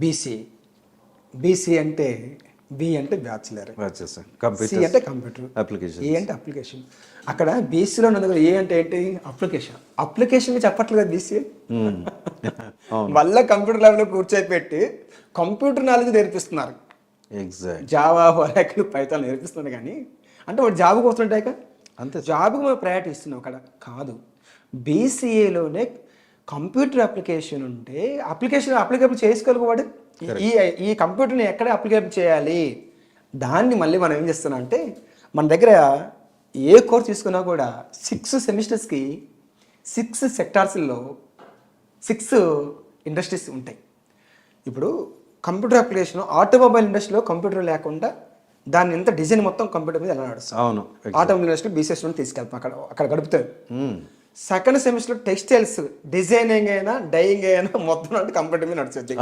BC. BC అంటే B అంటే bachelor, C అంటే కంప్యూటర్, ఏ అంటే అప్లికేషన్. అక్కడ బీసీలో ఉన్నది ఏ అంటే ఏంటి? అప్లికేషన్. అప్లికేషన్ చెప్పట్లేదు కదా బీసీ. మళ్ళీ కంప్యూటర్ ల్యాబ్లో కూర్చోపెట్టి కంప్యూటర్ నాలెడ్జ్ నేర్పిస్తున్నారు. జావా, ఒరాకిల్, పైథాన్ నేర్పిస్తున్నారు. కానీ అంటే వాడు జాబ్కి వస్తుంటాయి అంతే, జాబ్కి మనం ప్రయారిటీ ఇస్తున్నాం. అక్కడ కాదు. బీసీఏలోనే కంప్యూటర్ అప్లికేషన్ ఉంటే అప్లికేబుల్ చేసుకోగలవాడు. ఈ కంప్యూటర్ని ఎక్కడ అప్లికేబుల్ చేయాలి, దాన్ని మళ్ళీ మనం ఏం చేస్తున్నాం అంటే, మన దగ్గర ఏ కోర్స్ తీసుకున్నా కూడా 6 సెమిస్టర్స్కి 6 సెక్టార్స్లో 6 ఇండస్ట్రీస్ ఉంటాయి. ఇప్పుడు కంప్యూటర్ అప్లికేషన్ ఆటోమొబైల్ ఇండస్ట్రీలో కంప్యూటర్ లేకుండా దాన్ని ఎంత డిజైన్ మొత్తం కంప్యూటర్ మీద ఎలా నడుస్తుంది. అవును, ఆటోమొబైల్ ఇండస్ట్రీ బీసీఎస్ తీసుకెళ్తాం, అక్కడ గడుపుతారు. సెకండ్ సెమిస్టర్ టెక్స్టైల్స్ డిజైనింగ్ అయినా డైయింగ్ అయినా మొత్తం కంప్యూటర్ మీద నడుస్తుంది.